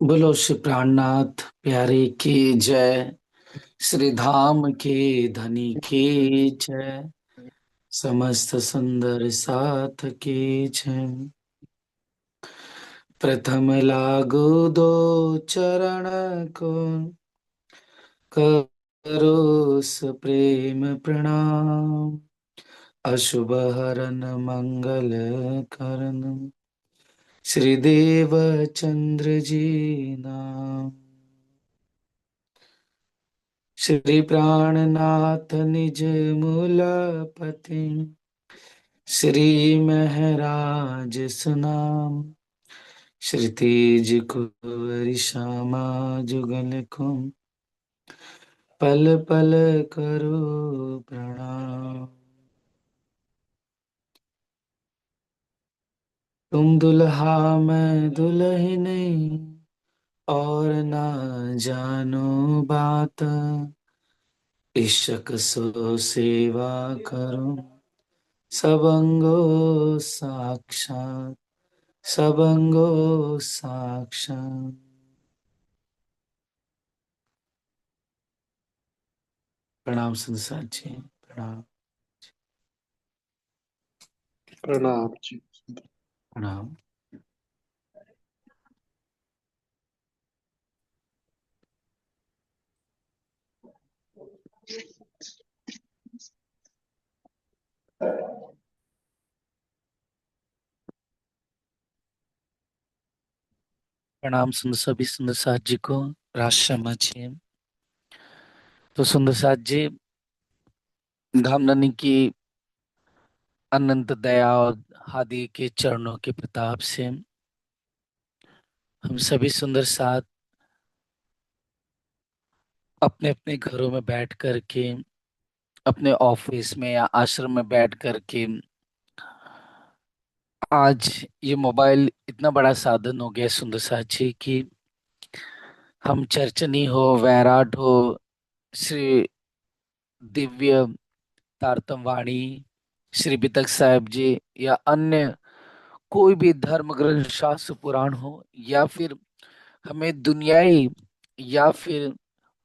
बोलो श्री प्राणनाथ प्यारे की जय। श्री धाम के धनी की जय। समस्त सुंदर साथ की जय। प्रथम लागू दो चरण को, करो प्रेम प्रणाम। अशुभ हरन मंगल करन, श्रीदेव चंद्र जी नाम। श्री प्राणनाथ निज मूलपति, श्री महराज सुनाम। श्री तेज कुंवर श्यामा जुगल कुम, पल पल करो प्रणाम। तुम दुल्हा मैं दुल्हन, और ना जानो बात। इश्क सो सेवा करो, सबंगो साक्षात, सबंगो साक्षात। प्रणाम संसार जी, प्रणाम। प्रणाम जी। प्रणाम। प्रणाम सुन सभी सुंदर साथ जी को। राष्ट्र जी। तो सुंदर साथ जी, धामधनी की अनंत दया और हादि के चरणों के प्रताप से हम सभी सुंदर साथ अपने अपने घरों में बैठ कर के, अपने ऑफिस में या आश्रम में बैठ कर के, आज ये मोबाइल इतना बड़ा साधन हो गया है सुंदर साथ जी कि हम चर्चनी हो, वैराट हो, श्री दिव्य तारतम वाणी, श्री बितक साहिब जी, या अन्य कोई भी धर्म ग्रंथ शास्त्र पुराण हो, या फिर हमें दुनियाई या फिर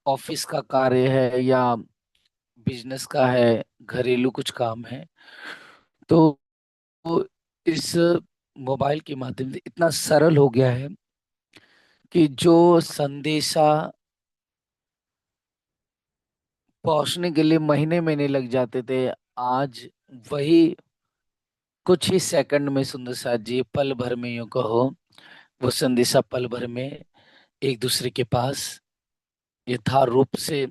ऑफिस का कार्य है या बिजनेस का है, घरेलू कुछ काम है, तो इस मोबाइल के माध्यम से इतना सरल हो गया है कि जो संदेशा पहुंचने के लिए महीने महीने लग जाते थे, आज वही कुछ ही सेकंड में सुंदर साथ जी, पल भर में यूं कहो, वो संदेशा पल भर में एक दूसरे के पास यथार्थ रूप से,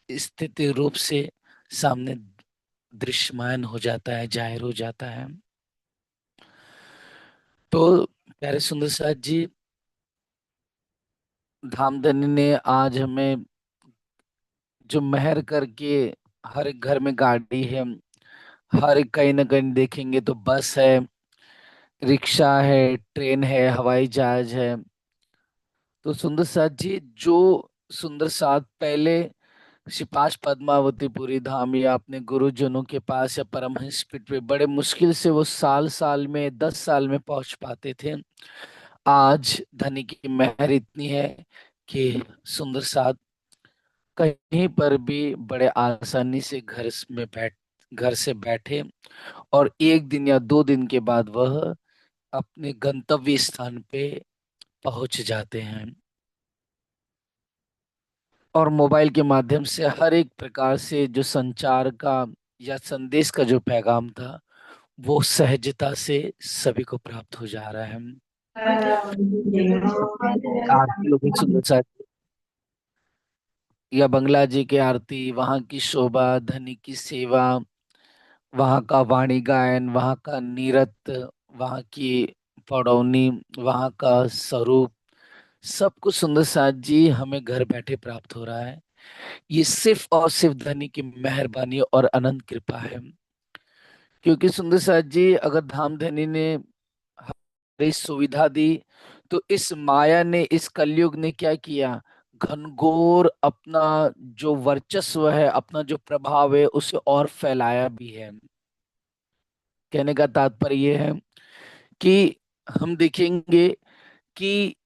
स्थिति रूप से सामने दृश्यमान हो जाता है, जाहिर हो जाता है। तो प्यारे सुंदर साथ जी, धामधनी ने आज हमें जो मेहर करके, हर एक घर में गाड़ी है, हर एक कहीं ना कहीं देखेंगे तो बस है, रिक्शा है, ट्रेन है, हवाई जहाज है। तो सुंदर साथ जी, जो सुंदर साथ पहले सिपाश पद्मावती पुरी धाम या अपने गुरुजनों के पास या परमहंस पीठ पे बड़े मुश्किल से वो साल साल में 10 साल में पहुंच पाते थे, आज धनी की मेहर इतनी है कि सुंदर साथ कहीं पर भी बड़े आसानी से घर से बैठे और 1 दिन या 2 दिन के बाद वह अपने गंतव्य स्थान पे पहुंच जाते हैं। और मोबाइल के माध्यम से हर एक प्रकार से जो संचार का या संदेश का जो पैगाम था, वो सहजता से सभी को प्राप्त हो जा रहा है। आरती हो गई सुंदर सा, या बंगला जी की आरती, वहाँ की शोभा, धनी की सेवा, वहाँ का वाणी गायन, वहाँ का नृत्य, वहाँ की पौड़ौनी, वहाँ का स्वरूप, सब कुछ सुंदर साथ जी हमें घर बैठे प्राप्त हो रहा है। ये सिर्फ और सिर्फ धनी की मेहरबानी और अनंत कृपा है। क्योंकि सुंदर साथ जी, अगर धाम धनी ने हमें सुविधा दी, तो इस माया ने, इस कलयुग ने क्या किया, घनघोर अपना जो वर्चस्व है, अपना जो प्रभाव है, उसे और फैलाया भी है। कहने का तात्पर्य यह है कि हम देखेंगे कि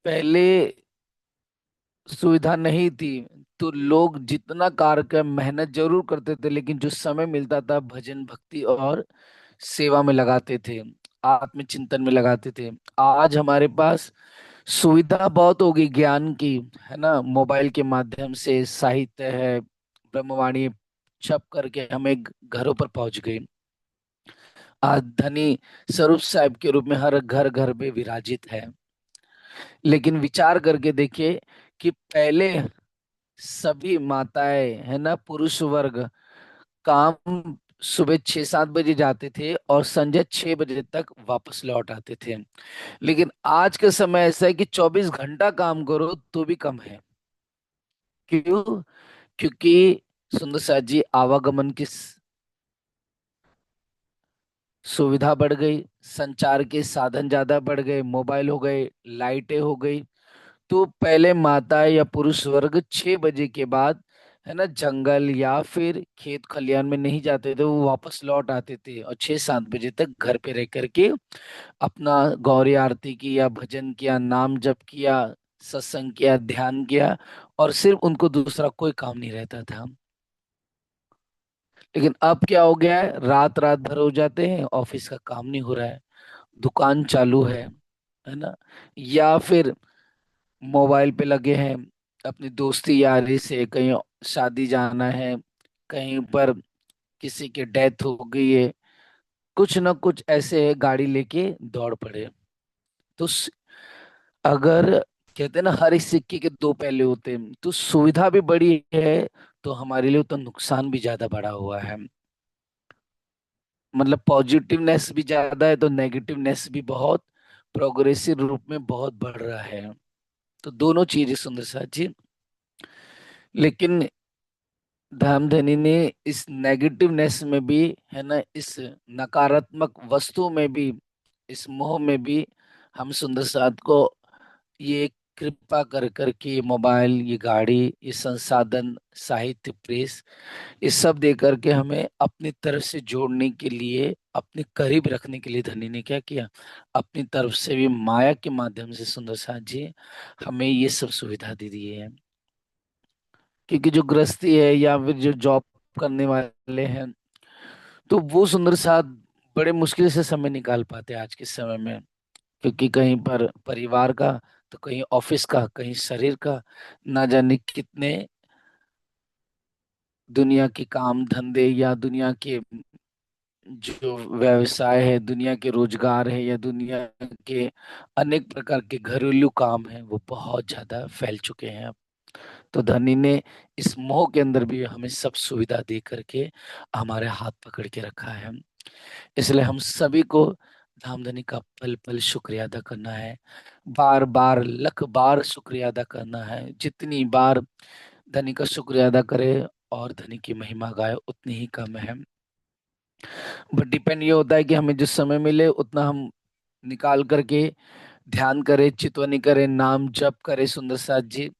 पहले सुविधा नहीं थी, तो लोग जितना कार्य का मेहनत जरूर करते थे, लेकिन जो समय मिलता था भजन भक्ति और सेवा में लगाते थे, आत्मचिंतन में लगाते थे। आज हमारे पास सुविधा बहुत होगी ज्ञान की, है ना। मोबाइल के माध्यम से साहित्य है, ब्रह्मवाणी छप करके हमें घरों पर पहुंच गई। आज धनी स्वरूप साहिब के रूप में हर घर घर में विराजित है। लेकिन विचार करके देखिए कि पहले सभी माताएं, है ना, पुरुष वर्ग काम सुबह 6-7 बजे जाते थे और संजय 6 बजे तक वापस लौट आते थे। लेकिन आज का समय ऐसा है कि 24 घंटा काम करो तो भी कम है। क्यों? क्योंकि सुंदर साथ जी आवागमन की सुविधा बढ़ गई, संचार के साधन ज्यादा बढ़ गए, मोबाइल हो गए, लाइटें हो गई। तो पहले माता या पुरुष वर्ग 6 बजे के बाद, है ना, जंगल या फिर खेत खलियान में नहीं जाते थे, वो वापस लौट आते थे और 6-7 बजे तक घर पे रह करके अपना गौरी आरती किया, भजन किया, नाम जप किया, सत्संग किया, ध्यान किया, और सिर्फ उनको दूसरा कोई काम नहीं रहता था। लेकिन अब क्या हो गया है, रात रात भर हो जाते हैं, ऑफिस का काम नहीं हो रहा है, दुकान चालू है ना, या फिर मोबाइल पे लगे हैं, अपनी दोस्ती यारी से कहीं शादी जाना है, कहीं पर किसी की डेथ हो गई है, कुछ ना कुछ ऐसे है, गाड़ी लेके दौड़ पड़े। तो अगर कहते हैं ना हर एक सिक्के के दो पहलू होते हैं, तो सुविधा भी बड़ी है तो हमारे लिए तो नुकसान भी ज्यादा बढ़ा हुआ है। मतलब पॉजिटिवनेस भी ज्यादा है तो नेगेटिवनेस भी बहुत प्रोग्रेसिव रूप में बहुत बढ़ रहा है। तो दोनों चीजें सुंदर साथ जी। लेकिन धामधनी ने इस नेगेटिवनेस में भी, है ना, इस नकारात्मक वस्तु में भी, इस मोह में भी हम सुंदर साथ को ये कृपा कर करके ये मोबाइल, ये गाड़ी, ये संसाधन, साहित्य, प्रेस, ये सब दे करके हमें अपनी तरफ से जोड़ने के लिए, अपने करीब रखने के लिए धनी ने क्या किया, अपनी तरफ से भी माया के माध्यम से सुंदर साथ जी हमें ये सब सुविधा दे दी है। क्योंकि जो गृहस्थी है या फिर जो जॉब करने वाले हैं, तो वो सुंदर साथ बड़े मुश्किल से समय निकाल पाते हैं आज के समय में। क्योंकि कहीं पर परिवार का, तो कहीं ऑफिस का, कहीं शरीर का, ना जाने कितने दुनिया के काम धंधे या दुनिया के जो व्यवसाय है, दुनिया के रोजगार है, या दुनिया के अनेक प्रकार के घरेलू काम है, वो बहुत ज्यादा फैल चुके हैं अब। तो धनी ने इस मोह के अंदर भी हमें सब सुविधा दे करके हमारे हाथ पकड़ के रखा है। इसलिए हम सभी को धाम धनी का पल पल शुक्रिया अदा करना है, बार बार लख बार शुक्रिया अदा करना है। जितनी बार धनी का शुक्रिया अदा करे और धनी की महिमा गाए उतनी ही कम है। बट डिपेंड ये होता है कि हमें जिस समय मिले उतना हम निकाल करके ध्यान करें, चितवनी करें, नाम जप करें सुंदर साथ जी,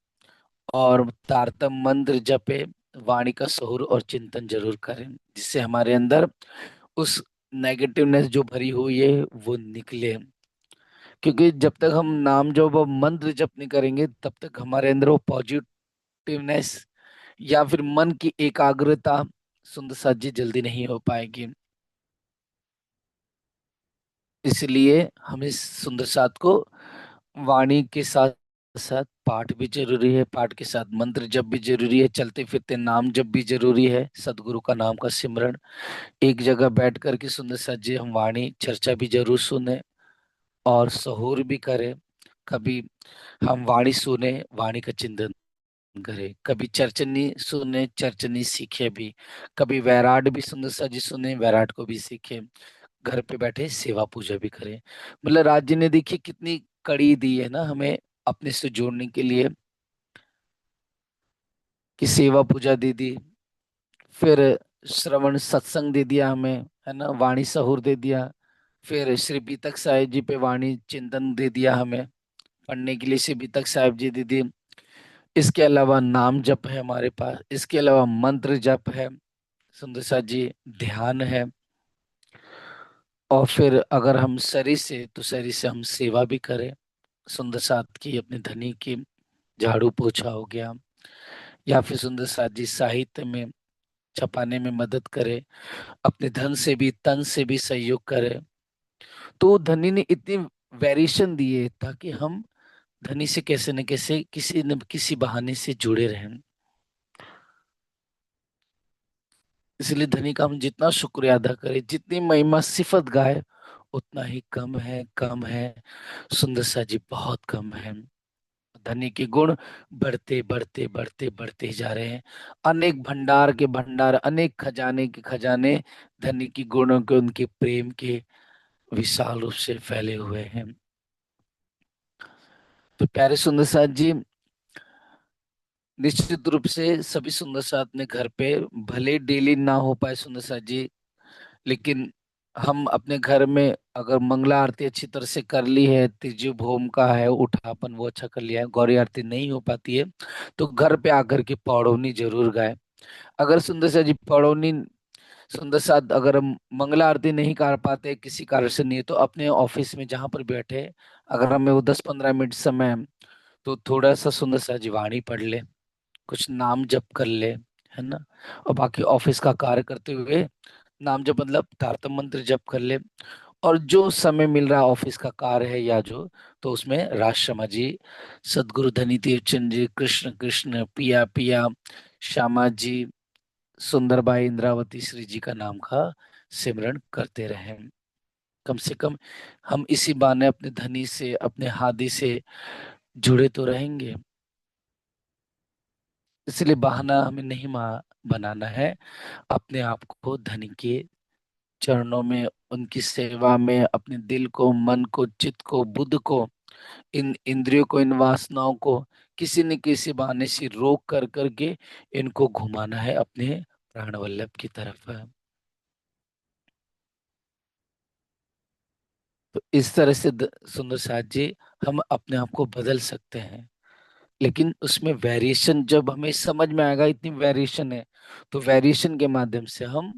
और तारतम मंत्र जपे, वाणी का सहुर और चिंतन जरूर करें, जिससे हमारे अंदर उस नेगेटिवनेस जो भरी हुई है वो निकले। क्योंकि जब तक हम नाम जो वो मंत्र जप नहीं करेंगे तब तक हमारे अंदर वो पॉजिटिवनेस या फिर मन की एकाग्रता सुंदर साथ जी जल्दी नहीं हो पाएगी। इसलिए हमें सुंदर साथ को वाणी के साथ साथ पाठ भी जरूरी है, पाठ के साथ मंत्र जप भी जरूरी है, चलते फिरते नाम जप भी जरूरी है, सदगुरु का नाम का सिमरन। एक जगह बैठ करके सुंदर साथ जी हम वाणी चर्चा भी जरूर सुने और सहूर भी करें। कभी हम वाणी सुने, वाणी का चिंतन करें, कभी चर्चनी सुने, चर्चनी सीखे भी, कभी वैराट भी सुंदर सा जी सुने, वैराट को भी सीखे, घर पे बैठे सेवा पूजा भी करें। मतलब राज्य ने देखिए कितनी कड़ी दी है ना हमें अपने से जोड़ने के लिए, कि सेवा पूजा दे दी, फिर श्रवण सत्संग दे दिया हमें, है ना, वाणी सहूर दे दिया, फिर श्री बीतक साहिब जी पे वाणी चिंतन दे दिया हमें पढ़ने के लिए, श्री बीतक साहिब जी दे दी। इसके अलावा नाम जप है हमारे पास, इसके अलावा मंत्र जप है सुंदर सा जी, ध्यान है, और फिर अगर हम शरीर से तो शरीर से हम सेवा भी करें। सुंदर साथ की अपने धनी की झाड़ू पोछा हो गया, या फिर सुंदर साथ जी साहित्य में छपाने में मदद करे, अपने धन से भी तन से भी सहयोग करे। तो धनी ने इतनी वेरिएशन दिए ताकि हम धनी से कैसे न कैसे किसी न किसी बहाने से जुड़े रहें। इसलिए धनी का हम जितना शुक्रिया अदा करें, जितनी महिमा सिफत गाए, उतना ही कम है, कम है। सुंदर सा जी बहुत कम है। धनी के गुण बढ़ते बढ़ते बढ़ते बढ़ते ही जा रहे हैं। अनेक भंडार के भंडार, अनेक खजाने के खजाने धनी की गुणों के, उनके प्रेम के विशाल रूप से फैले हुए हैं। तो प्यारे सुंदर साथ जी, निश्चित रूप से सभी सुंदर साथ अपने घर पे, भले डेली ना हो पाए सुंदर साथ जी, लेकिन हम अपने घर में अगर मंगला आरती अच्छी तरह से कर ली है, तिजु भोम का है उठापन वो अच्छा कर लिया है, गौरी आरती नहीं हो पाती है, तो घर पे आकर के पौड़ोनी जरूर गाए। अगर सुंदर सा जी पौड़ोनी, सुंदर साथ अगर हम मंगला आरती नहीं कर पाते, किसी कारण से नहीं है, तो अपने ऑफिस में जहां पर बैठे, अगर हमें वो 10-15 मिनट समय है, तो थोड़ा सा सुंदर सा जी वाणी पढ़ ले, कुछ नाम जप कर ले, है ना। और बाकी ऑफिस का कार्य करते हुए नाम जप मतलब तारतम मंत्र जप कर ले। और जो समय मिल रहा ऑफिस का कार्य है या जो, तो उसमें राज शर्मा जी, सदगुरु धनी देवचंद जी, कृष्ण कृष्ण, पिया पिया, श्यामा जी, सुंदरबाई, इंद्रावती श्री जी का नाम का सिमरन करते रहें। कम से कम हम इसी बहाने अपने धनी से, अपने हाथी से जुड़े तो रहेंगे। इसलिए बहाना हमें नहीं बनाना है। अपने आप को धनी के चरणों में, उनकी सेवा में, अपने दिल को, मन को, चित्त को, बुद्ध को, इन इंद्रियों को, इन वासनाओं को किसी न किसी बहाने से रोक कर करके इनको घुमाना है अपने प्राण वल्लभ की तरफ। तो इस तरह से सुंदर साथ जी, हम अपने आप को बदल सकते हैं। लेकिन उसमें वेरिएशन जब हमें समझ में आएगा इतनी वेरिएशन है, तो वेरिएशन के माध्यम से हम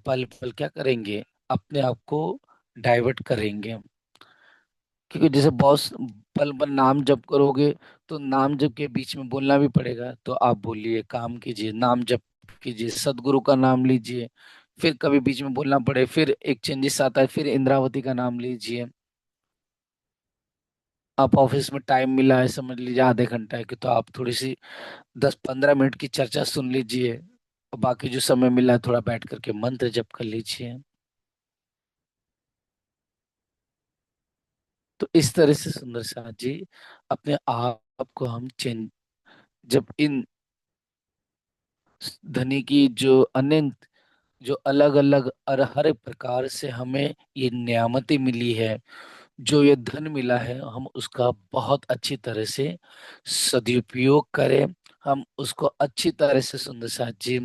पल पल क्या करेंगे, अपने आप को डाइवर्ट करेंगे। क्योंकि जैसे बॉस, पल पल नाम जप करोगे, तो नाम जप के बीच में बोलना भी पड़ेगा, तो आप बोलिए, काम कीजिए, नाम जप कीजिए, सदगुरु का नाम लीजिए। फिर कभी बीच में बोलना पड़े, फिर एक चेंजेस आता है, फिर इंद्रावती का नाम लीजिए। आप ऑफिस में टाइम मिला है, समझ लीजिए आधे घंटा है, कि तो आप थोड़ी सी 10-15 मिनट की चर्चा सुन लीजिए, और बाकी जो समय मिला है थोड़ा बैठ करके मंत्र जप कर लीजिए। तो इस तरह से सुंदर साथ जी, अपने आप को हम चेंज, जब इन धनी की जो अनंत, जो अलग अलग और हर एक प्रकार से हमें ये नियामतें मिली है, जो ये धन मिला है, हम उसका बहुत अच्छी तरह से सदुपयोग करें। हम उसको अच्छी तरह से सुंदर साथ जी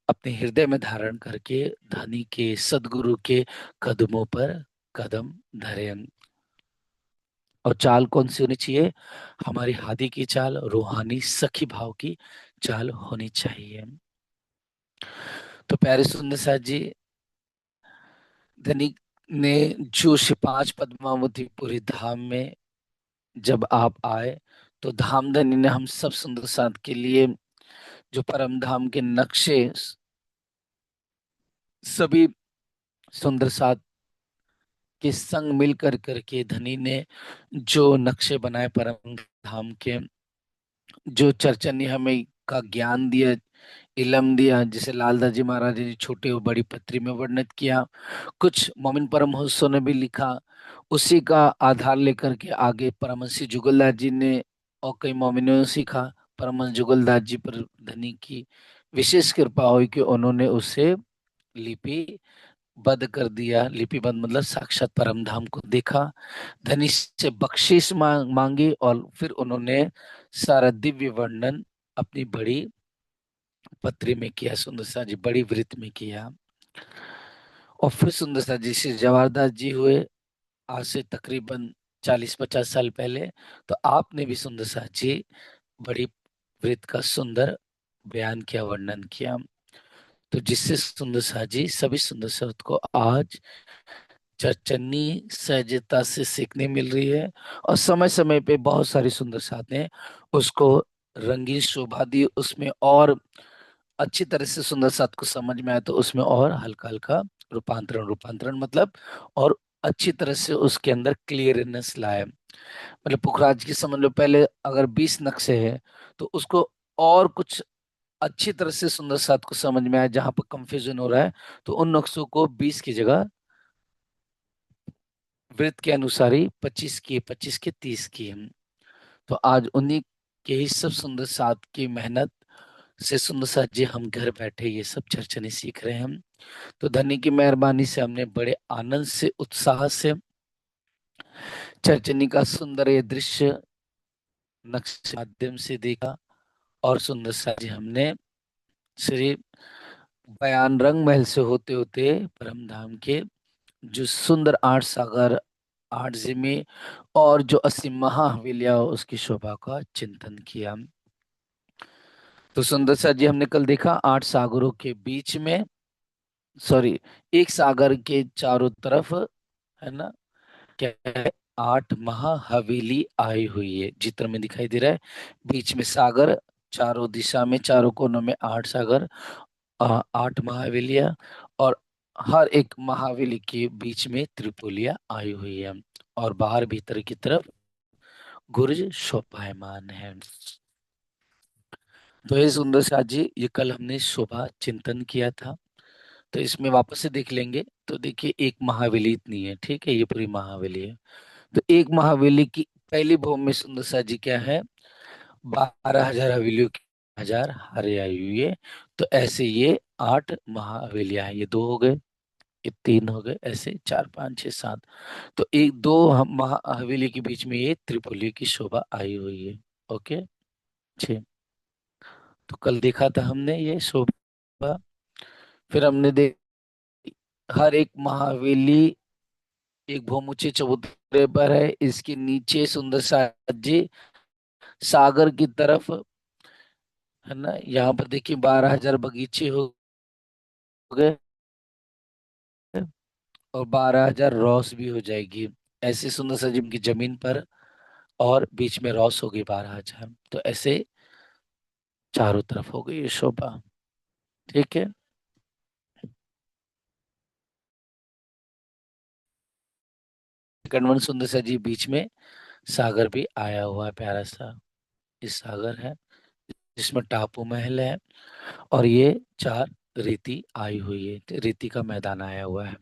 अपने हृदय में धारण करके धनी के, सदगुरु के कदमों पर कदम धरें। और चाल कौन सी होनी चाहिए? हमारी हादी की चाल, रूहानी सखी भाव की चाल होनी चाहिए। तो प्यारे सुंदर साथ जी, धनिक ने जो पांच पद्मावतीपुरी धाम में जब आप आए, तो धाम धनी ने हम सब सुंदर साथ के लिए जो परम धाम के नक्शे, सभी सुंदर साथ के संग मिल कर करके धनी ने जो नक्शे बनाए परम धाम के, जो चर्चा ने हमें का ज्ञान दिया, इलम दिया, जिसे लालदास जी महाराज जी छोटे और बड़ी पत्री में वर्णित किया, कुछ मोमिन परमहंसों ने भी लिखा, उसी का आधार लेकर के आगे परमहंस जुगलदास जी ने और कई मोमिनों ने सीखा। परमहंस जुगलदास जी पर धनी की विशेष कृपा हुई कि उन्होंने उसे लिपिबद्ध कर दिया। लिपिबद्ध मतलब साक्षात परमधाम को देखा, धनी से बख्शीश मांगी, और फिर उन्होंने सारा दिव्य वर्णन अपनी बड़ी पत्री में किया, सुंदरसा जी बड़ी वृत्त में किया। और फिर सुंदरसा जी श्री जवाहरदास जी हुए, आज से तकरीबन 40-50 साल पहले। तो आपने भी सुंदरसा जी बड़ी वृत्त का सुंदर बयान किया, वर्णन किया। तो जिससे सुंदरसा जी सभी सुंदर को आज चटनी सहजता से सीखने मिल रही है, और समय समय पे बहुत सारी सुंदर साधनें उसको रंगीन शोभा दी उसमें, और अच्छी तरह से सुंदर साथ को समझ में आया तो उसमें और हल्का हल्का रूपांतरण, रूपांतरण मतलब और अच्छी तरह से उसके अंदर क्लियरनेस लाए। मतलब पुखराज की समझ लो, पहले अगर 20 नक्शे हैं तो उसको और कुछ अच्छी तरह से सुंदर साथ को समझ में आया, जहां पर कंफ्यूजन हो रहा है तो उन नक्शों को 20 की जगह वृत्त के अनुसार ही 25 की, 25 के 30 की हम। तो आज उन्हीं के ही सब सुंदर साथ की मेहनत से सुंदर साथ जी हम घर बैठे ये सब चर्चने सीख रहे हैं हम। तो धनी की मेहरबानी से हमने बड़े आनंद से उत्साह से चर्चनी का सुंदर ये दृश्य नक्शे माध्यम से देखा, और सुंदर सा जी हमने श्री बयान रंग महल से होते होते परम धाम के जो सुंदर आठ सागर, आठ जिमे और जो 80 महाहवेलियां उसकी शोभा का चिंतन किया। तो सुंदर सा जी हमने कल देखा, आठ सागरों के बीच में, सॉरी, एक सागर के चारों तरफ, है ना, क्या है, आठ महाहवेली आई हुई है, चित्र में दिखाई दे रहा है। बीच में सागर, चारों दिशा में, चारों कोनों में आठ सागर, आठ महावेलियां, और हर एक महावेली के बीच में त्रिपुलिया आई हुई है, और बाहर भीतर की तरफ गुर्ज शोभायमान है। तो ये सुंदर सा जी, ये कल हमने शोभा चिंतन किया था, तो इसमें वापस से देख लेंगे। तो देखिए, एक महावेली इतनी है, ठीक है, ये पूरी महावेली है। तो एक महावेली की पहली भूमि में सुंदर सा जी क्या है, 12,000 हवेलियों की 1000 हरे आई हुई है। तो ऐसे ये 8 महाहवेलियां हैं, ये दो हो गए, ये तीन हो गए, ऐसे 4 5 6 7। तो एक दो महाहवेली के बीच में ये त्रिपुली की शोभा आई हुई है। ओके, 6। तो कल देखा था हमने ये शोभा। फिर हमने देख, हर एक महावेली एक भौमुचे चबूतरे पर है, इसके नीचे सुंदर साजी सागर की तरफ, है ना, यहाँ पर देखिए 12,000 बगीचे हो गए, और 12,000 रॉस भी हो जाएगी, ऐसे सुंदर सजीव की जमीन पर, और बीच में रॉस होगी 12,000, तो ऐसे चारों तरफ हो गई ये शोभा। ठीक है। कणवन सुंदर सजीव बीच में सागर भी आया हुआ है, प्यारा सा इस सागर है, जिसमें टापू महल है, और ये चार रेती आई हुई है, तो रेती का मैदान आया हुआ है।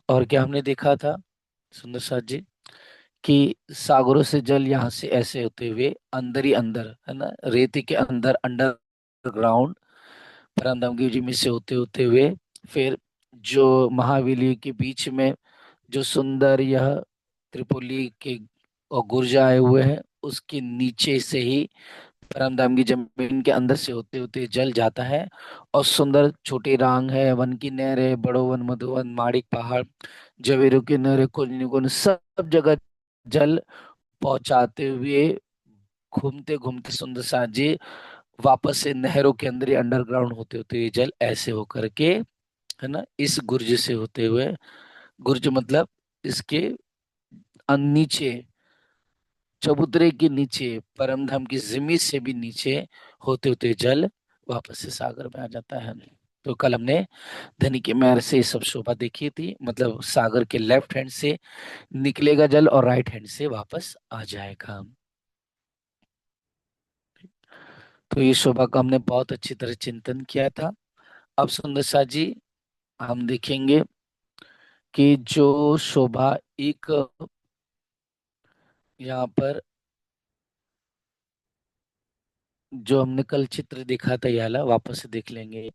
और क्या हमने देखा था सुंदर साथ जी, कि सागरों से जल यहाँ से ऐसे होते हुए अंदर ही अंदर, है ना, रेती के अंदर अंडरग्राउंड परमधाम जी में से होते होते हुए, फिर जो महावेली के बीच में जो सुंदर यह त्रिपुली के और गुर्जा आए हुए हैं, उसके नीचे से ही परमधाम की जमीन के अंदर से होते होते जल जाता है, और सुंदर छोटी रांग है, वन की नहर है, बड़ो वन, मधुवन, माड़िक पहाड़, जवेरू की नहर, कुंज निकुंज, सब जगह जल पहुंचाते हुए घूमते घूमते सुंदर साजी वापस से नहरों के अंदर ही अंडरग्राउंड होते होते ये जल ऐसे होकर के, है ना, इस गुर्ज से होते हुए, गुर्ज मतलब इसके नीचे, चबूतरे के नीचे, परमधाम की जमीन से भी नीचे होते होते जल वापस से सागर में आ जाता है। तो कल हमने धनी के महर से ये सब शोभा देखी थी, मतलब सागर के लेफ्ट हैंड से निकलेगा जल और राइट हैंड से वापस आ जाएगा। तो ये शोभा का हमने बहुत अच्छी तरह चिंतन किया था। अब सुंदर सा जी हम देखेंगे कि जो शोभा एक यहाँ पर जो हमने कल चित्र देखा था, ये वाला वापस से देख लेंगे।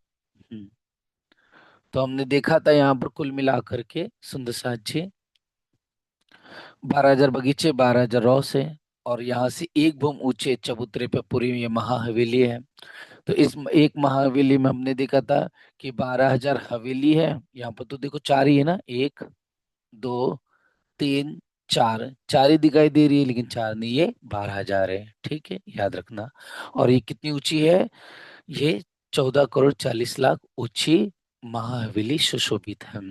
तो हमने देखा था यहाँ पर कुल मिलाकर के सुंदर सा जी 12,000 बगीचे, 12,000 रॉस है, और यहाँ से एक भूम ऊंचे चबूतरे पे पूरी ये महाहवेली है। तो इस एक महाहवेली में हमने देखा था कि 12,000 हवेली है, यहाँ पर तो देखो चार ही है ना, एक, दो, तीन, चार, चार ही दिखाई दे रही है, लेकिन चार नहीं, ये 12,000 है, ठीक है, याद रखना। और ये कितनी ऊंची है, ये 14 करोड़ 40 लाख ऊंची महाहवेली सुशोभित है।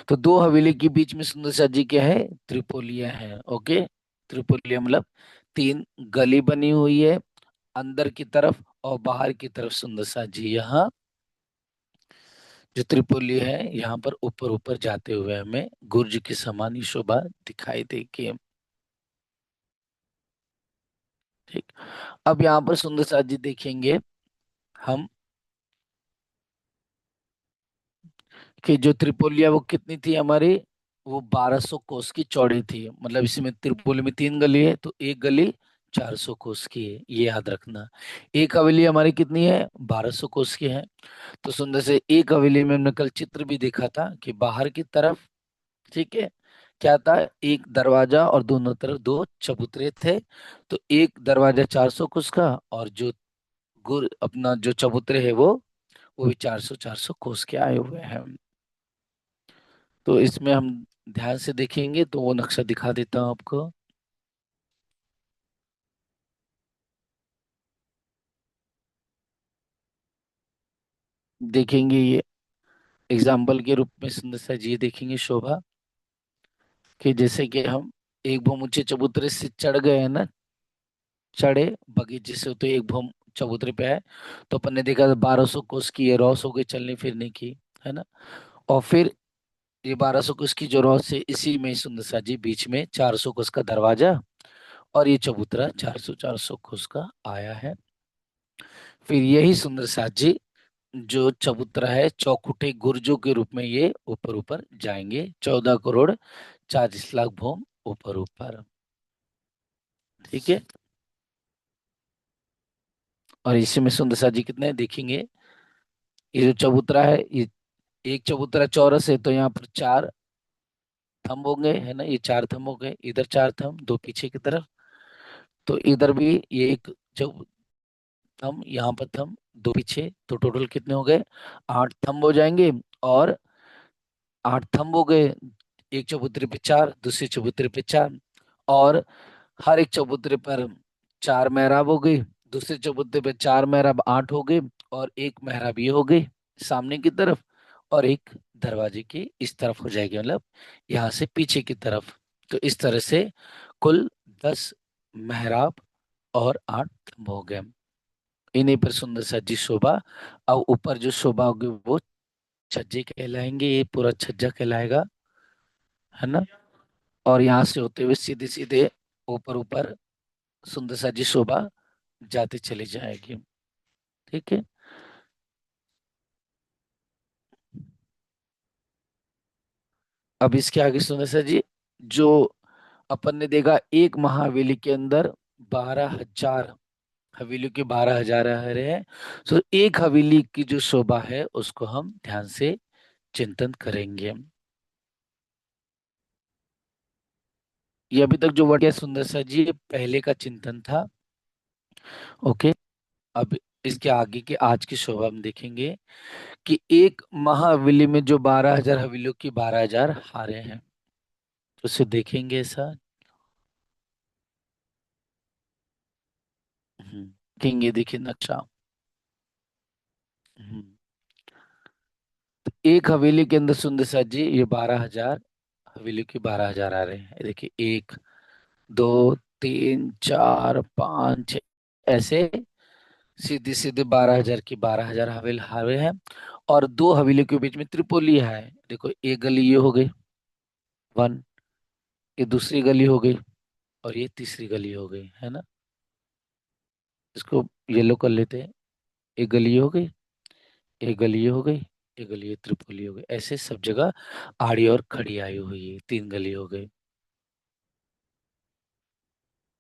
तो दो हवेली के बीच में सुंदर सा जी क्या है, त्रिपोलिया है। ओके, त्रिपोलिया मतलब तीन गली बनी हुई है, अंदर की तरफ और बाहर की तरफ सुंदर सा जी। यहाँ जो त्रिपोली है, यहाँ पर ऊपर ऊपर जाते हुए हमें गुर्ज की समान ही शोभा दिखाई देगी। ठीक। अब यहाँ पर सुंदर सा जी देखेंगे हम कि जो त्रिपोलिया वो कितनी थी हमारी, वो 1200 कोस की चौड़ी थी। मतलब इसमें त्रिपोली में तीन गली है तो एक गली 400 कोस की है, ये याद रखना। एक हवेली हमारी कितनी है, 1200 कोस की है। तो सुंदर से एक हवेली में हमने कल चित्र भी देखा था कि बाहर की तरफ, ठीक है, क्या था, एक दरवाजा और दोनों तरफ दो चबूतरे थे। तो एक दरवाजा 400 कोस का, और जो गुर अपना जो चबूतरे है वो भी 400 कोस के आए हुए हैं। तो इसमें हम ध्यान से देखेंगे तो वो नक्शा दिखा देता हूँ आपको। देखेंगे ये एग्जाम्पल के रूप में सुंदर सा जी देखेंगे शोभा, कि जैसे कि हम एक भूम ऊंचे चबूतरे से चढ़ गए हैं ना, चढ़े बगीचे से तो एक भूम चबूतरे पे आए, तो अपन ने देखा 1200 कोस की ये रॉस हो गई चलने फिरने की, है ना। और फिर ये 1200 कोस की जो रॉस है, इसी में सुंदर सा जी बीच में 400 कोस का दरवाजा, और ये चबूतरा 400 कोस का आया है। फिर यही सुंदर सा जी जो चबूतरा है, चौखुटे गुर्जों के रूप में ये ऊपर ऊपर जाएंगे, 14 करोड़ 40 लाख भूम ऊपर ऊपर। ठीक है। और इसी में सुंदर सा जी कितने देखेंगे, ये जो चबूतरा है, ये एक चबूतरा चौरस है तो यहाँ पर चार थंब होंगे, है ना, ये चार थंब हो गए, इधर चार थंब, दो पीछे की तरफ। तो इधर भी ये एक जब थंब, यहाँ पर थंब, दो पीछे, तो टोटल कितने हो गए, 8 थंब हो जाएंगे। और 8 थंब हो गए, एक चबूतरे पे चार, दूसरे चबूतरे पे चार, और हर एक चबूतरे पर चार मेहराब हो गई, दूसरे चबूतरे पे चार मेहराब, 8 हो गए, और एक मेहराब ये हो गई सामने की तरफ, और एक दरवाजे की इस तरफ हो जाएगी, मतलब यहाँ से पीछे की तरफ। तो इस तरह से कुल 10 मेहराब और 8 हो गए। इन्हीं पर सुंदर सजी शोभा। अब ऊपर जो शोभा होगी वो छज्जे कहलाएंगे, ये पूरा छज्जा कहलाएगा, है ना। और यहाँ से होते हुए सीधे सीधे ऊपर ऊपर सुंदर सजी शोभा जाती चली जाएगी। ठीक है। अब इसके आगे सुंदर सा जी, जो अपन ने देखा एक महावेली के अंदर 12,000 हवेलियों के 12,000 हैं। तो एक हवेली की जो शोभा है उसको हम ध्यान से चिंतन करेंगे। ये अभी तक जो वर्ड है सुंदर सा जी, ये पहले का चिंतन था। ओके। अब इसके आगे के आज की शोभा हम देखेंगे कि एक महाहवेली में जो 12,000 हवेलियों की 12,000 हारे हैं, तो उसे देखेंगे ऐसा। देखेंगे, देखिए नक्शा। हम्म, एक हवेली के अंदर सुंदर सा जी ये 12,000 हवेली की 12,000 आ रहे हैं। देखिए, एक, दो, तीन, चार, पाँच, छह, ऐसे सीधे सीधे 12,000 की 12,000 हवेल हावे हैं। और दो हवेलियों के बीच में त्रिपोली है। देखो, एक गली ये हो गई, वन, ये दूसरी गली हो गई, और ये तीसरी गली हो गई, है ना। इसको येलो कर लेते हैं। एक गली ये हो गई, एक गली ये हो गई, एक गली ये त्रिपोली हो गई, ऐसे सब जगह आड़ी और खड़ी आई हुई है, तीन गली हो गई।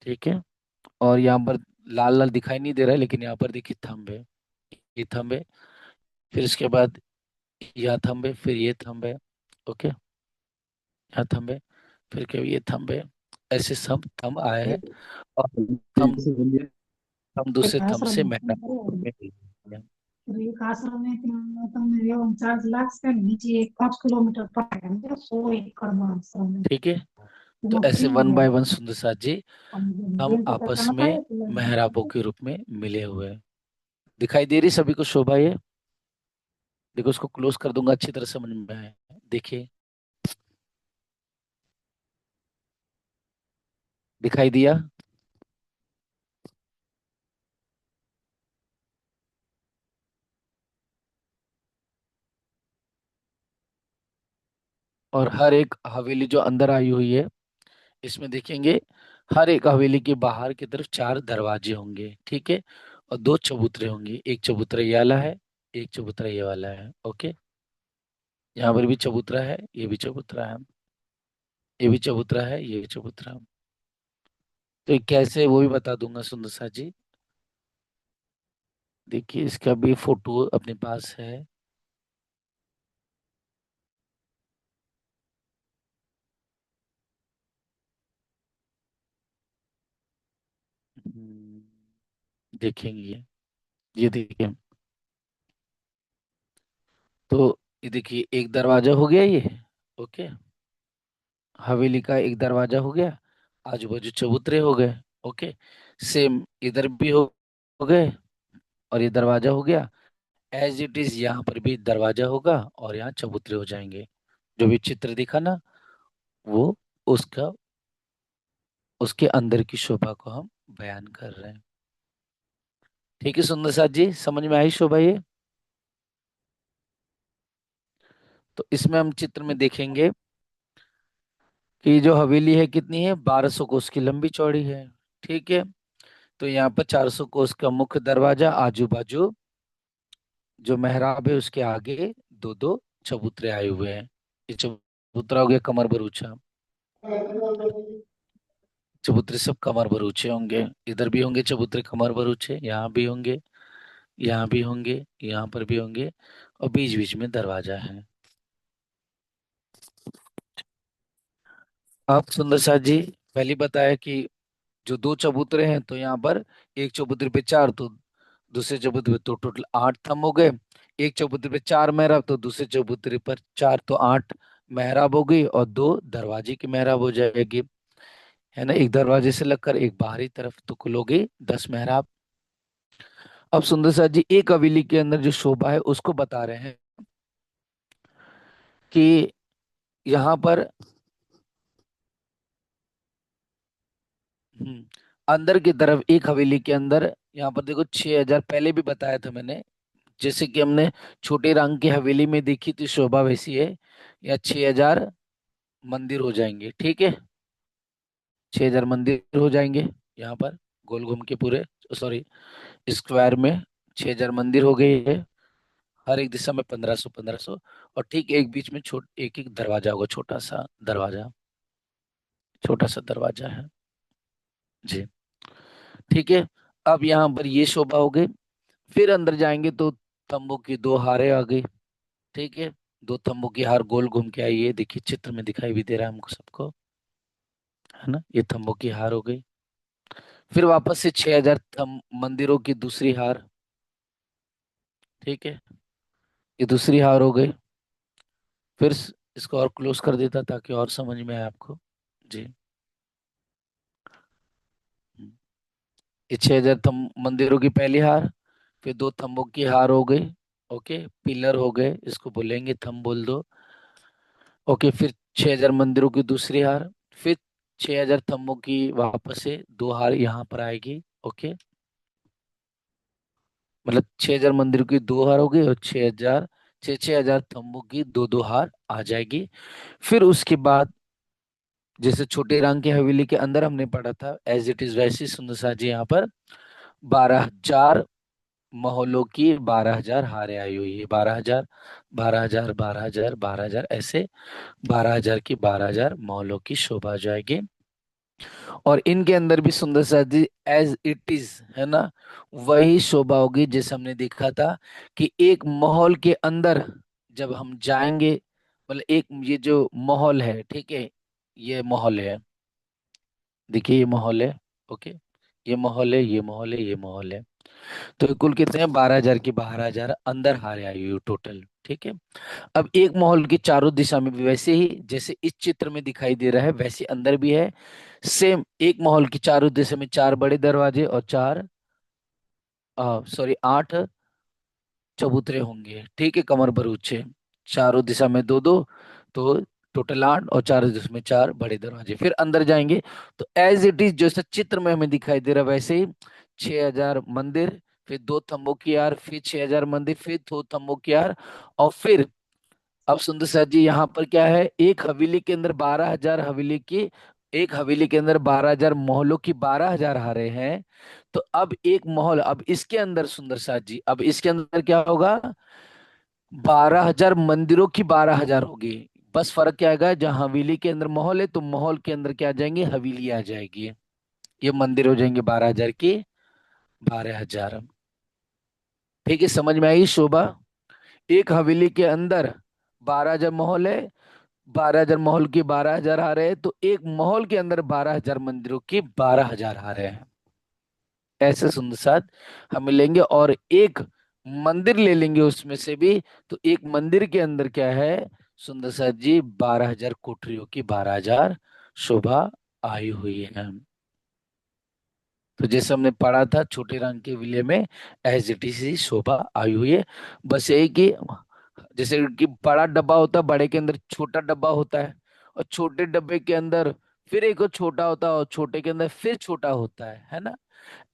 ठीक है। और यहाँ पर लाल लाल दिखाई नहीं दे रहा है, लेकिन यहाँ पर देखिए थंब है, ये थंब है, फिर इसके बाद यह थंब है, फिर ये थंब है। ओके, यहाँ थंब है, फिर क्या ये थंब है, ऐसे सब थंब आए हैं। और थंब से बोलिए। थंब दूसरे एक थंब आश्रम से में मेहराब तुम करो, में मिले हुए हैं। और एक आश्रम में तुमने एवं 4 लाख से नीचे एक 5 किलोमीटर पर है, मतलब 100 एकड़ में आश्रम है। ठीक है। तो तुम ऐसे फ्री वन में बाय वन सुंदर साथ जी हम बिल तो आपस पैसा मत में आए मेहराबों के रूप में मिले हुए हैं। दिखाई दे रही सभी को शोभा ये। देखो, उसको क्लोज कर दूंगा, अच्छी तरह समझ में आए। देखिए, दिखाई दिया। और हर एक हवेली जो अंदर आई हुई है, इसमें देखेंगे हर एक हवेली के बाहर की तरफ चार दरवाजे होंगे, ठीक है। और दो चबूतरे होंगे, एक चबूतरा ये वाला है, एक चबूतरा ये वाला है, ओके। यहाँ पर भी चबूतरा है, ये भी चबूतरा है, ये भी चबूतरा है, ये भी चबूतरा है। तो ये कैसे, वो भी बता दूंगा सुंदर सा जी। देखिए, इसका भी फोटो अपने पास है। देखेंगे, ये देखिए। तो ये देखिए, एक दरवाजा हो गया ये, ओके। हवेली का एक दरवाजा हो गया, आजू बाजू चबूतरे हो गए, ओके। सेम इधर भी हो गए, और ये दरवाजा हो गया। एज इट इज यहाँ पर भी दरवाजा होगा, और यहाँ चबूतरे हो जाएंगे। जो भी चित्र दिखा ना, वो उसका, उसके अंदर की शोभा को हम बयान कर रहे हैं। ठीक है सुंदर साथ जी, समझ में आई शोभा ये? तो इसमें हम चित्र में देखेंगे कि जो हवेली है कितनी है, 1200 कोस की लंबी चौड़ी है, ठीक है। तो यहाँ पर 400 कोस का मुख्य दरवाजा, आजू बाजू जो मेहराब है उसके आगे दो दो चबूतरे आए हुए हैं। ये चबूतरा हो गया कमर भर ऊंचा, चबूतरे सब कमर भर ऊंचे होंगे। इधर भी होंगे चबूतरे कमर भर ऊंचे, यहाँ भी होंगे, यहाँ भी होंगे, यहाँ पर भी होंगे, और बीच बीच में दरवाजा है। आप सुंदर साथ जी, पहले बताया कि जो दो चबूतरे हैं, तो यहाँ पर एक चबूतरे पे चार, तो दूसरे चबूतरे पे तो टोटल 8 थंब हो गए। एक चबूतरे पे चार मेहराब, तो दूसरे चबूतरे पर चार, तो 8 मेहराब हो गई, और दो दरवाजे की मेहराब हो जाएगी, है ना। एक दरवाजे से लगकर एक बाहरी तरफ, तो कुल हो गई 10 मेहराब। अब सुंदर साथ जी, एक हवेली के अंदर जो शोभा है उसको बता रहे हैं कि यहाँ पर हम्म, अंदर की तरफ एक हवेली के अंदर, यहाँ पर देखो 6,000 पहले भी बताया था मैंने। जैसे कि हमने छोटे रंग की हवेली में देखी थी शोभा, वैसी है। या 6,000 मंदिर हो जाएंगे, ठीक है। 6,000 मंदिर हो जाएंगे यहाँ पर, गोल घूम के पूरे, सॉरी, स्क्वायर में 6,000 मंदिर हो गए हैं। हर एक दिशा में 1500 1500, और ठीक एक बीच में छोट एक एक दरवाजा होगा, छोटा सा दरवाजा, छोटा सा दरवाजा है जी, ठीक है। अब यहाँ पर ये शोभा हो गई। फिर अंदर जाएंगे तो तंबू की दो हारे आ गई, ठीक है। दो तंबू की हार गोल घूम के आई है, देखिए चित्र में दिखाई भी दे रहा है हमको सबको, है ना। ये तंबू की हार हो गई। फिर वापस से 6,000 मंदिरों की दूसरी हार, ठीक है। ये दूसरी हार हो गई। फिर इसको और क्लोज कर देता ताकि और समझ में आए आपको जी। हम्म। ये 6,000 मंदिरों की पहली हार, फिर दो थंबों की हार हो गई, ओके। पिलर हो गए, इसको बोलेंगे थंब बोल दो, ओके। फिर 6,000 मंदिरों की दूसरी हार, फिर 6,000 थंबों की वापस से दो हार यहाँ पर आएगी, ओके। मतलब 6,000 मंदिरों की दो हार हो गई, और 6,000, 6,000 थंबों की दो दो हार आ जाएगी। फिर उसके बाद जैसे छोटे रंग की हवेली के अंदर हमने पढ़ा था, एज इट इज वैसी सुंदर सा जी यहाँ पर 12,000 मोहल्लों की 12,000 हारें आई हुई है। 12,000, 12,000, 12,000, 12,000, ऐसे 12,000 की 12,000 मोहल्लों की शोभा जाएगी। और इनके अंदर भी सुंदर सा जी एज इट इज, है ना, वही शोभा होगी जैसे हमने देखा था कि एक माहौल के अंदर जब हम जाएंगे, मतलब एक ये जो माहौल है, ठीक है, ये माहौल है, देखिए ये माहौल है, ओके। ये माहौल है, ये माहौल है, ये माहौल है। तो ये कुल कितने हैं, 12,000 की 12,000 अंदर हारे आई हुई टोटल, ठीक है। अब एक माहौल की चारों दिशा में भी वैसे ही जैसे इस चित्र में दिखाई दे रहा है, वैसे अंदर भी है। सेम एक माहौल की चारों दिशा में चार बड़े दरवाजे और चार, सॉरी, 8 चबूतरे होंगे, ठीक है, कमर भर ऊंचे। चारों दिशा में दो दो, तो टोटल 8 और 4 जिसमें 4 बड़े दरवाजे। फिर अंदर जाएंगे तो एज इट इज जैसे चित्र में हमें दिखाई दे रहा है वैसे ही 6,000 मंदिर, फिर 2 थंबों की यार, फिर 6,000 मंदिर, फिर 2 थंबों की यार। और फिर अब सुंदर साथ जी यहाँ पर क्या है, एक हवेली के अंदर 12,000 हवेली की, एक हवेली के अंदर 12,000 मोहल्लों की 12,000 हारे हैं। तो अब एक मोहल, अब इसके अंदर सुंदर साथ जी, अब इसके अंदर क्या होगा, 12,000 मंदिरों की 12,000 होगी। बस फर्क क्या आएगा, जहाँ हवेली के अंदर महल है तो महल के अंदर क्या आ जाएंगे, हवेली आ जाएगी। ये मंदिर हो जाएंगे 12,000 की 12,000। ठीक है, समझ में आई शोभा। एक हवेली के अंदर 12,000 महल है, 12,000 महल की 12,000 हारे हैं, तो एक महल के अंदर 12,000 मंदिरों की 12,000 हारे हैं। ऐसे सुंदर साथ हम लेंगे और एक मंदिर ले लेंगे उसमें से भी। तो एक मंदिर के अंदर क्या है सुंदर साथ जी, 12,000 कोठरियों की 12,000 शोभा आई हुई है। तो जैसे हमने पढ़ा था छोटे रंग के विलय में, एज इट इज ही शोभा आई हुई है। बस यही कि जैसे कि बड़ा डब्बा होता है, बड़े के अंदर छोटा डब्बा होता है, और छोटे डब्बे के अंदर फिर एक और छोटा होता है, और छोटे के अंदर फिर छोटा होता है ना।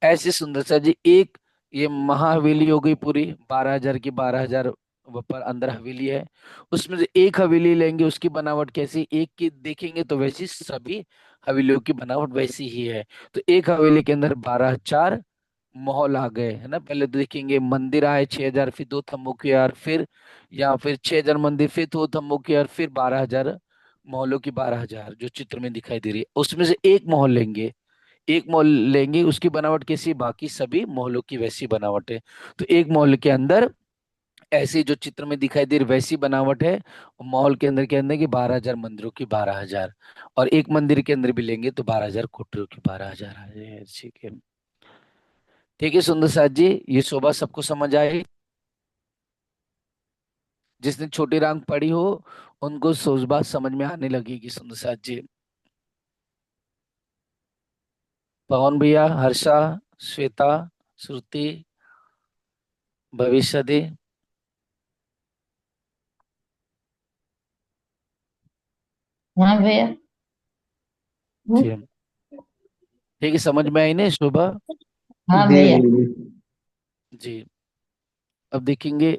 ऐसी सुंदर सा जी एक ये महाहवेली हो गई पूरी, 12,000 की 12,000 पर अंदर हवेली है। उसमें से एक हवेली लेंगे, उसकी बनावट कैसी, एक की देखेंगे तो वैसी सभी हवेलियों की बनावट वैसी ही है। तो एक हवेली के अंदर 12,000 महल आ गए है ना। पहले तो देखेंगे मंदिर आए 6,000, फिर 2 थंबों की यार, फिर या फिर 6,000 मंदिर, फिर 2 थंबों की यार, फिर 12,000 महलों की 12,000 जो चित्र में दिखाई दे रही है। उसमें से एक महल लेंगे, एक मॉल लेंगे, उसकी बनावट कैसी, बाकी सभी मॉलों की वैसी बनावट है। तो एक मॉल के अंदर ऐसी जो चित्र में दिखाई दे रही वैसी बनावट है। मॉल के अंदर के अंदर की 12,000 मंदिरों की 12,000, और एक मंदिर के अंदर भी लेंगे तो 12,000 कोठरियों की 12,000 आ जाए। ठीक है, ठीक है सुंदर साथ जी, ये शोभा सबको समझ आई। जिसने छोटी रांग पढ़ी हो उनको शोभा समझ में आने लगेगी सुंदर साथ जी। पवन भैया, हर्षा, श्वेता, श्रुति, भविष्य दी। हाँ भैया। जी, ठीक है, समझ में आई ना शोभा। हाँ जी भैया। जी जी। जी, अब देखेंगे।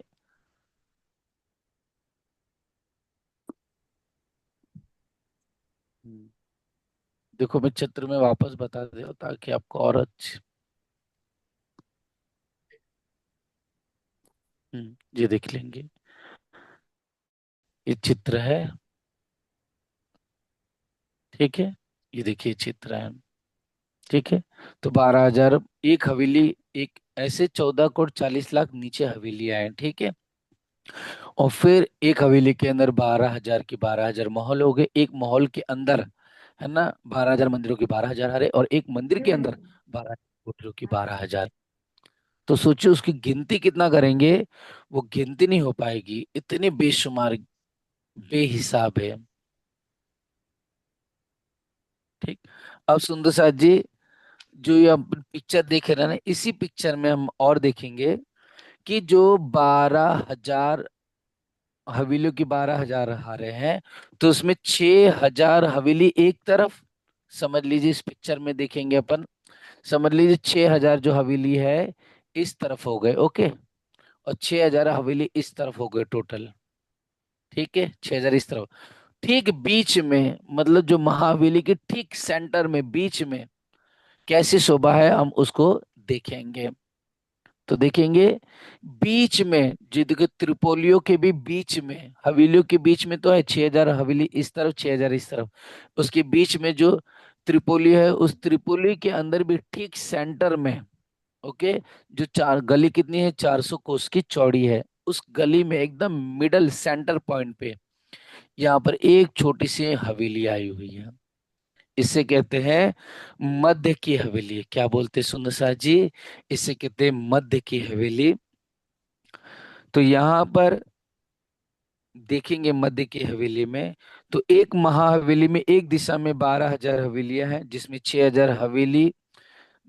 हम्म, देखो मैं चित्र में वापस बता दे ताकि आपको और अच्छी। ये देख लेंगे, ये चित्र है। ठीक है, ये देखिए चित्र है। ठीक है, तो 12,000 एक हवेली, एक ऐसे 14,40,00,000 नीचे हवेली आए। ठीक है, और फिर एक हवेली के अंदर 12,000 की 12,000 महल हो गए, एक महल के अंदर है ना 12,000 मंदिरों की 12,000 आ रहे, और एक मंदिर के अंदर 12 कोठरियों की 12,000। तो सोचिए उसकी गिनती कितना करेंगे, वो गिनती नहीं हो पाएगी, इतने बेशुमार बेहिसाब है। ठीक, अब सुंदर साथ जी जो ये आप पिक्चर देख रहे हैं ना, इसी पिक्चर में हम और देखेंगे कि जो 12,000 हवेलियों की 12,000 हारे हैं, तो उसमें 6,000 हवेली एक तरफ, समझ लीजिए इस पिक्चर में देखेंगे अपन, समझ लीजिए 6,000 जो हवेली है इस तरफ हो गए, ओके, और 6,000 हवेली इस तरफ हो गए टोटल। ठीक है, 6,000 इस तरफ, ठीक बीच में, मतलब जो महाहवेली के ठीक सेंटर में बीच में कैसी शोभा है हम उसको देखेंगे। तो देखेंगे बीच में, जी देखो त्रिपोलियों के भी बीच में, हवेलियों के बीच में तो है 6,000 हवेली इस तरफ, 6,000 इस तरफ, उसके बीच में जो त्रिपोली है उस त्रिपोली के अंदर भी ठीक सेंटर में, ओके, जो चार गली कितनी है, 400 कोस की चौड़ी है, उस गली में एकदम मिडल सेंटर पॉइंट पे यहाँ पर एक छोटी सी हवेली आई हुई है। इसे कहते हैं मध्य की हवेली। क्या बोलते हैं सुंदर साथ जी, इसे कहते हैं मध्य की हवेली। तो यहाँ पर देखेंगे मध्य की हवेली में, तो एक महाहवेली में एक दिशा में 12,000 हवेलियां हैं, जिसमें 6,000 हवेली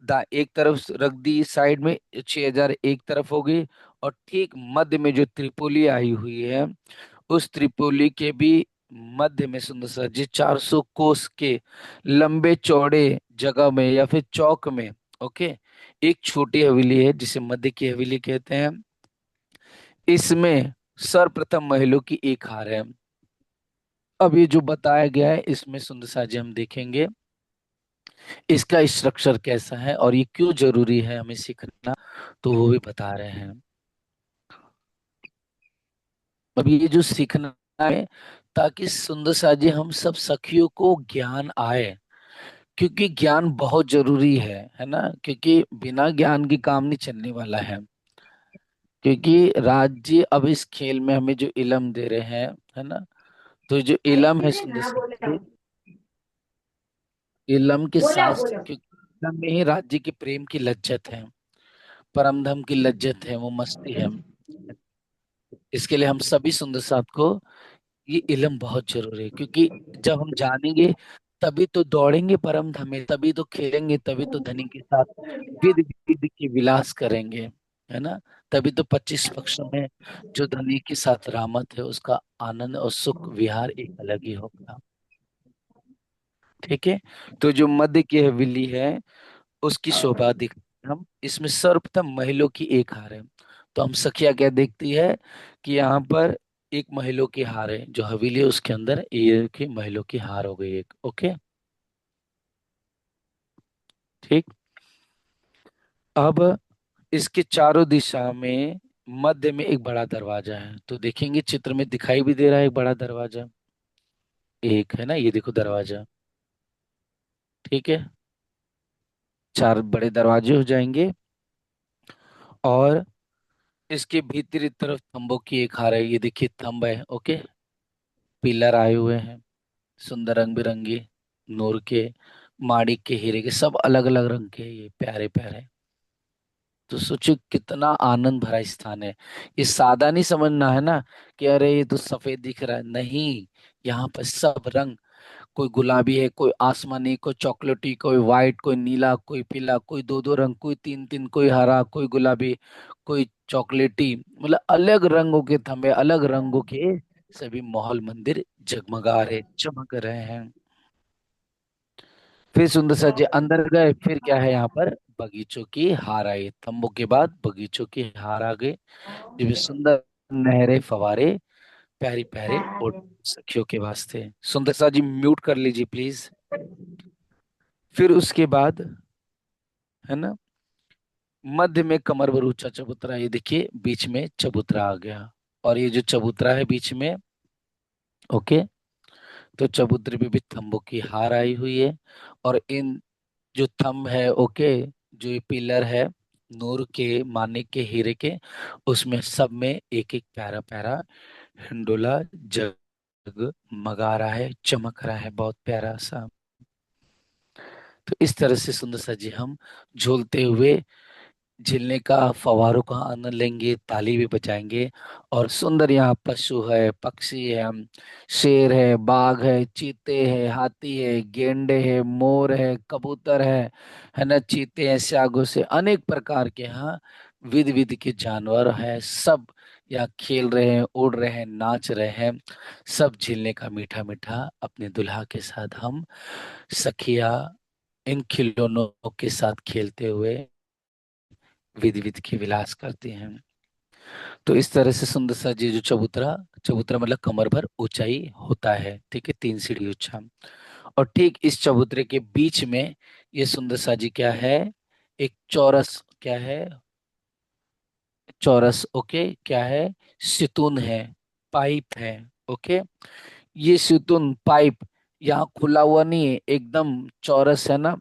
दा एक तरफ रख दी साइड में, 6,000 एक तरफ हो गई, और ठीक मध्य में जो त्रिपोली आई हुई है उस त्रिपोली के भी मध्य में सुंदर सा जी 400 कोस के लंबे चौड़े जगह में या फिर चौक में, ओके, एक छोटी हवेली है जिसे मध्य की हवेली कहते हैं। इसमें सर्वप्रथम महलों की एक हार है। अब ये जो बताया गया है इसमें सुंदर सा जी हम देखेंगे इसका स्ट्रक्चर कैसा है और ये क्यों जरूरी है हमें सीखना, तो वो भी बता रहे हैं। अब ये जो सीखना है ताकि सुंदर सा जी हम सब सखियों को ज्ञान आए, क्योंकि ज्ञान बहुत जरूरी है ना, क्योंकि बिना ज्ञान के काम नहीं चलने वाला है। क्योंकि राज्य अब इस खेल में हमें जो इलम दे रहे हैं, है ना, तो जो अरे इलम है सीधे सुंदर ना सा बोले जी, इलम के बोला साथ, बोला। क्योंकि इलम में ही राज्य के प्रेम की लज्जत है, परम धम की लज्जत है, वो मस्ती है। इसके लिए हम सभी सुंदर साथ को ये इल्म बहुत जरूरी है, क्योंकि जब हम जानेंगे तभी तो दौड़ेंगे परम धाम में, तभी तो खेलेंगे, तभी तो धनी के साथ विद विद के विलास करेंगे, है ना। तभी तो 25 पक्षों में जो धनी के साथ रामत है उसका आनंद और सुख विहार एक अलग ही होगा। ठीक है। तो जो मध्य की हवेली है उसकी शोभा दिख, हम इसमें सर्वप्रथम महिलों की एक हार है। तो हम सखिया क्या देखती है कि यहाँ पर एक महिलों की हार है, जो हवेली है उसके अंदर ये की महिलों की हार हो गई एक, ओके। ठीक। अब इसके चारों दिशा में मध्य में एक बड़ा दरवाजा है, तो देखेंगे चित्र में दिखाई भी दे रहा है एक बड़ा दरवाजा, एक है ना, ये देखो दरवाजा। ठीक है, चार बड़े दरवाजे हो जाएंगे। और इसके भीतरी तरफ थंबों की एक हार है, ये देखिए थंब है, ओके। पिलर आए हुए हैं सुंदर रंग बिरंगे, नूर के, माणिक के, हीरे के, सब अलग अलग रंग के, ये प्यारे प्यारे। तो सोचो कितना आनंद भरा स्थान है। ये सादा नहीं समझना है ना कि अरे ये तो सफेद दिख रहा है, नहीं। यहाँ पर सब रंग, कोई गुलाबी है, कोई आसमानी, कोई चॉकलेटी, कोई व्हाइट, कोई नीला, कोई पीला, कोई दो दो रंग, कोई तीन तीन, कोई हरा, कोई गुलाबी, कोई चॉकलेटी, मतलब अलग रंगों के थंबे, अलग रंगों के सभी महल मंदिर जगमगा रहे, चमक रहे हैं। फिर सुंदर सा जी अंदर गए, फिर क्या है यहाँ पर, बगीचों की हार आई, तंबू के बाद बगीचों की हार आ गए, जिसमें सुंदर नहरे फवारे, प्यारी प्यारे और सखियों के वास्ते। सुंदर सा जी म्यूट कर लीजिए प्लीज। फिर उसके बाद, है ना, मध्य में कमर भर ऊंचा चबूतरा, ये देखिए बीच में चबूतरा आ गया। और ये जो चबूतरा है बीच में, ओके, तो चबूतरे पे भी थंबों की हार आई हुई है। और इन जो थंब है, ओके, जो ये पिलर है नूर के, मानिक के, हीरे के, उसमें सब में एक एक प्यारा प्यारा हिंडोला जग मगा रहा है, चमक रहा है, बहुत प्यारा सा। तो इस तरह से सुंदर सा जी हम झूलते हुए झीलने का, फव्वारों का आनंद लेंगे, ताली भी बजाएंगे। और सुंदर यहाँ पशु है, पक्षी है, शेर है, बाघ है, चीते है, हाथी है, गेंडे है, मोर है, कबूतर है ना, चीते हैं, स्यागों से अनेक प्रकार के यहाँ विध विध के जानवर है, सब यहाँ खेल रहे हैं, उड़ रहे हैं, नाच रहे हैं। सब झीलने का मीठा मीठा अपने दुल्हा के साथ हम सखिया इन खिलौनों के साथ खेलते हुए विधि विधि की विलास करते हैं। तो इस तरह से सुंदर सा जी जो चबूतरा, चबूतरा मतलब कमर भर ऊंचाई होता है, ठीक है, 3 सीढ़ी ऊंचा। और ठीक इस चबूतरे के बीच में ये सुंदर सा जी क्या है, एक चौरस, क्या है, चौरस, ओके, क्या है, सितून है, पाइप है, ओके। ये सितून पाइप यहाँ खुला हुआ नहीं है, एकदम चौरस है ना,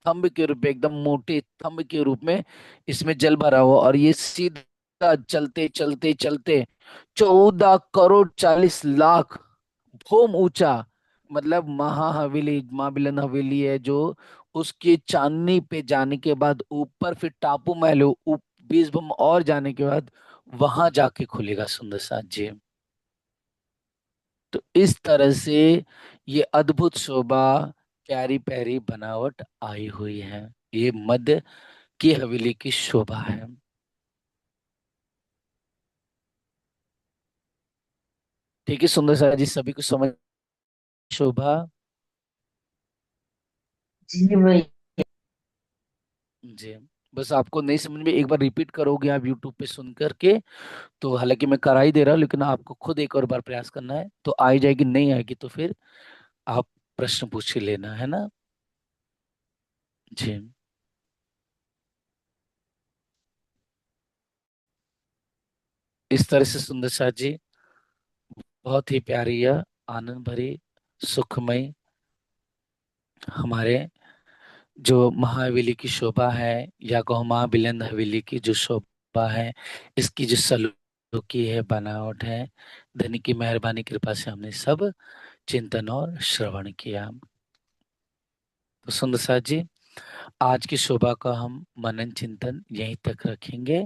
थंब के रूप में, एकदम मोटे थंब के रूप में इसमें जल भरा हुआ। और ये सीधा चलते चलते चलते 14 करोड़ 40 लाख भूम ऊंचा, मतलब महा हवेली, माँ बिलन हवेली है जो, उसके चांदनी पे जाने के बाद ऊपर फिर टापू महल है, 20 भूम और जाने के बाद वहां जाके खुलेगा सुंदर सा जी। तो इस तरह से ये अद्भुत शोभा, प्यारी प्यारी बनावट आई हुई है, ये मध्य की हवेली की शोभा है। ठीक है सुंदर सा जी, सभी को समझ शोभा। जी वही। जी। बस आपको नहीं समझ में, एक बार रिपीट करोगे आप यूट्यूब पे सुन करके, तो हालांकि मैं करा ही दे रहा हूँ, लेकिन आपको खुद एक और बार प्रयास करना है, तो आ ही जाएगी। नहीं आएगी तो फिर आप प्रश्न पूछ ही लेना, है ना। जी। इस तरह से सुंदर साथ जी, बहुत ही प्यारी यह आनंद भरी सुखमय हमारे जो महाहवेली की शोभा है, या कहो माँ बिलंद हवेली की जो शोभा है, इसकी जो सलूकी है, बनावट है, धनी की मेहरबानी कृपा से हमने सब चिंतन और श्रवण किया। तो सुंदर साथ जी, आज की शोभा का हम मनन चिंतन यहीं तक रखेंगे।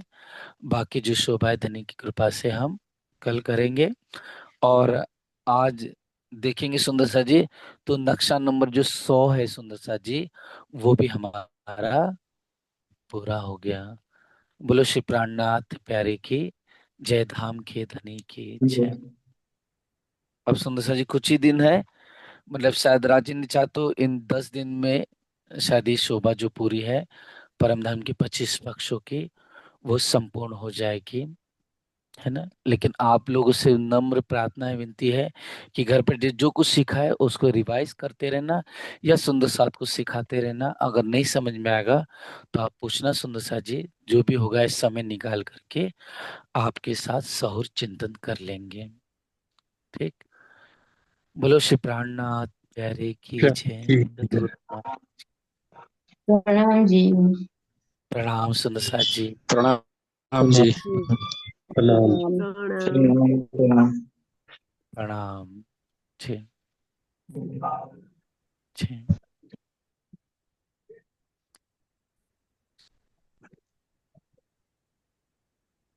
बाकी जो शोभा है धनी की कृपा से हम कल करेंगे। और आज देखेंगे सुंदर सा जी, तो नक्शा नंबर जो 100 है सुंदर सा जी, वो भी हमारा पूरा हो गया। बोलो श्री प्राणनाथ प्यारे की जय, धाम के धनी की जय। अब सुंदर सा जी कुछ ही दिन है, मतलब शायद राजी ने चाह तो इन 10 दिन में शायद ये शोभा जो पूरी है परम धाम की 25 पक्षों की, वो संपूर्ण हो जाएगी, है ना। लेकिन आप लोगों से नम्र प्रार्थना है, विनती है कि घर पर जो कुछ सीखा है उसको रिवाइज करते रहना, या सुंदर साथ को सिखाते रहना। अगर नहीं समझ में आएगा तो आप पूछना सुंदर साथ जी, जो भी होगा इस समय निकाल करके आपके साथ सहूर चिंतन कर लेंगे। ठीक। बोलो श्री प्राणनाथ प्यारे की जय। प्रणाम जी। प्रणाम सुंदर साथ जी। प्रणाम जी। प्रणाम। प्रणाम। प्रणाम। जी। जी।